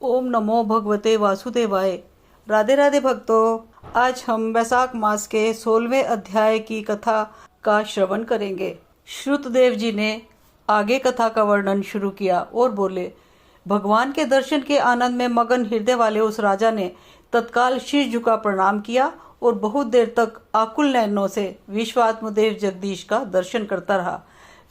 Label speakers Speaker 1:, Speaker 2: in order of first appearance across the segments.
Speaker 1: ओम नमो भगवते वासुदेवाय। राधे राधे भक्तों, आज हम वैशाख मास के 16वें अध्याय की कथा का श्रवण करेंगे। श्रुतदेव जी ने आगे कथा का वर्णन शुरू किया और बोले, भगवान के दर्शन के आनंद में मगन हृदय वाले उस राजा ने तत्काल शीश झुका प्रणाम किया और बहुत देर तक आकुल नयनों से विश्वात्मदेव जगदीश का दर्शन करता रहा।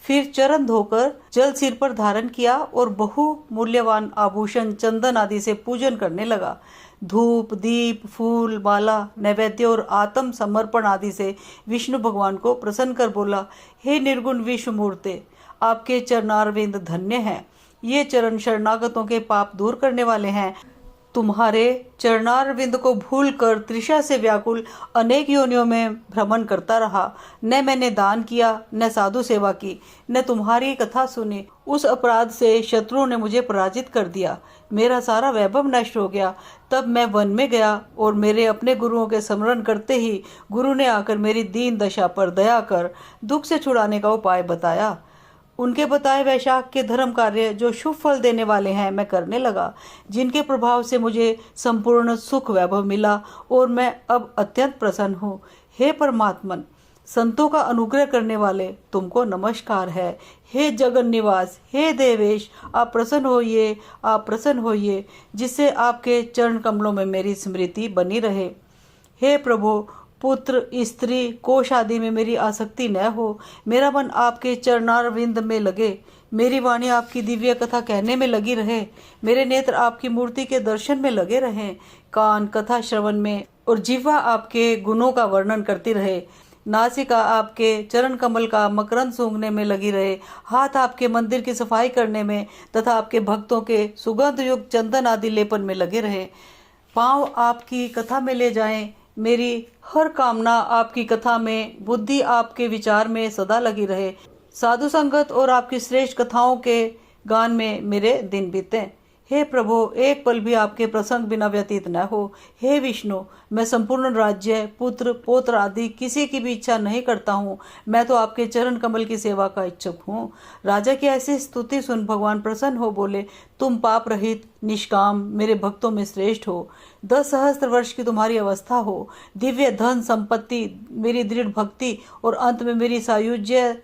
Speaker 1: फिर चरण धोकर जल सिर पर धारण किया और बहु मूल्यवान आभूषण चंदन आदि से पूजन करने लगा। धूप, दीप, फूल, माला, नैवेद्य और आत्म समर्पण आदि से विष्णु भगवान को प्रसन्न कर बोला, हे निर्गुण विश्व मूर्ते, आपके चरणारविंद धन्य हैं। ये चरण शरणागतों के पाप दूर करने वाले हैं। तुम्हारे चरणारविंद को भूलकर तृषा से व्याकुल अनेक योनियों में भ्रमण करता रहा। न मैंने दान किया, न साधु सेवा की, न तुम्हारी कथा सुनी। उस अपराध से शत्रुओं ने मुझे पराजित कर दिया। मेरा सारा वैभव नष्ट हो गया। तब मैं वन में गया और मेरे अपने गुरुओं के स्मरण करते ही गुरु ने आकर मेरी दीन दशा पर दया कर दुख से छुड़ाने का उपाय बताया। उनके बताए वैशाख के धर्म कार्य जो शुभ फल देने वाले हैं मैं करने लगा, जिनके प्रभाव से मुझे संपूर्ण सुख वैभव मिला और मैं अब अत्यंत प्रसन्न हूँ। हे परमात्मन, संतों का अनुग्रह करने वाले, तुमको नमस्कार है। हे जगन निवास, हे देवेश, आप प्रसन्न होइए, आप प्रसन्न होइए, जिससे आपके चरण कमलों में मेरी स्मृति बनी रहे। हे प्रभु, पुत्र, स्त्री, कोष आदि में मेरी आसक्ति न हो। मेरा मन आपके चरणारविंद में लगे, मेरी वाणी आपकी दिव्य कथा कहने में लगी रहे, मेरे नेत्र आपकी मूर्ति के दर्शन में लगे रहें, कान कथा श्रवण में और जिह्वा आपके गुणों का वर्णन करती रहे, नासिका आपके चरण कमल का मकरंद सूंघने में लगी रहे, हाथ आपके मंदिर की सफाई करने में तथा आपके भक्तों के सुगंध युक्त चंदन आदि लेपन में लगे रहे, पांव आपकी कथा में ले जाएं, मेरी हर कामना आपकी कथा में, बुद्धि आपके विचार में सदा लगी रहे, साधु संगत और आपकी श्रेष्ठ कथाओं के गान में मेरे दिन बीते। हे प्रभु, एक पल भी आपके प्रसंग बिना व्यतीत न हो। हे विष्णु, मैं संपूर्ण राज्य, पुत्र, पौत्र आदि किसी की भी इच्छा नहीं करता हूँ। मैं तो आपके चरण कमल की सेवा का इच्छुक हूँ। राजा की ऐसी स्तुति सुन भगवान प्रसन्न हो बोले, तुम पाप रहित, निष्काम, मेरे भक्तों में श्रेष्ठ हो। 10 सहस्त्र वर्ष की तुम्हारी अवस्था हो, दिव्य धन संपत्ति, मेरी दृढ़ भक्ति और अंत में मेरी सायुज्य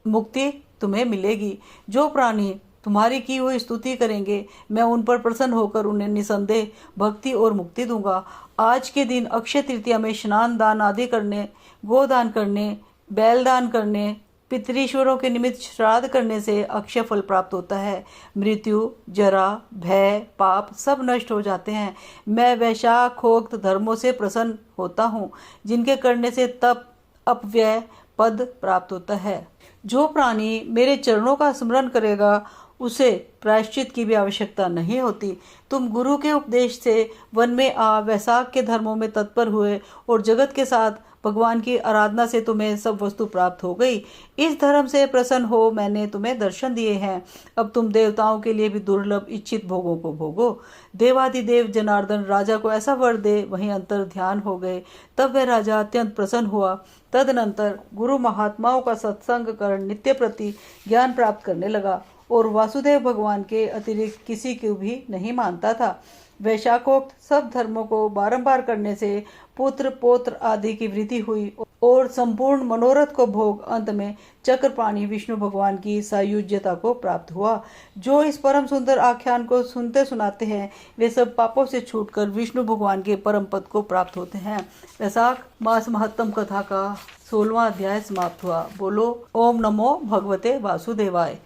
Speaker 1: मुक्ति तुम्हें मिलेगी। जो प्राणी तुम्हारी की हुई स्तुति करेंगे, मैं उन पर प्रसन्न होकर उन्हें निसंदेह भक्ति और मुक्ति दूंगा। आज के दिन अक्षय तृतीया में स्नान दान आदि करने, गोदान करने, बैल दान करने, पितृश्वरों के निमित्त श्राद्ध करने से अक्षय फल प्राप्त होता है। मृत्यु, जरा, भय, पाप सब नष्ट हो जाते हैं। मैं वैशाखोक्त धर्मों से प्रसन्न होता हूँ, जिनके करने से तप, अपव्यय, पद प्राप्त होता है। जो प्राणी मेरे चरणों का स्मरण करेगा, उसे प्रायश्चित की भी आवश्यकता नहीं होती। तुम गुरु के उपदेश से वन में आ वैशाख के धर्मों में तत्पर हुए और जगत के साथ भगवान की आराधना से तुम्हें सब वस्तु प्राप्त हो गई। इस धर्म से प्रसन्न हो मैंने तुम्हें दर्शन दिए हैं। अब तुम देवताओं के लिए भी दुर्लभ इच्छित भोगों को भोगो। देवादिदेव जनार्दन राजा को ऐसा वर दे, वहीं अंतर ध्यान हो गए। तब वह राजा अत्यंत प्रसन्न हुआ। तदनंतर गुरु महात्माओं का सत्संग कर नित्य प्रति ज्ञान प्राप्त करने लगा और वासुदेव भगवान के अतिरिक्त किसी को भी नहीं मानता था। वैशाखोक्त सब धर्मों को बारंबार करने से पुत्र, पौत्र आदि की वृद्धि हुई और संपूर्ण मनोरथ को भोग अंत में चक्रपाणी विष्णु भगवान की सायुज्यता को प्राप्त हुआ। जो इस परम सुंदर आख्यान को सुनते सुनाते हैं, वे सब पापों से छूटकर विष्णु भगवान के परम पद को प्राप्त होते हैं। वैशाख मास महत्तम कथा का 16वां अध्याय समाप्त हुआ। बोलो ओम नमो भगवते वासुदेवाय।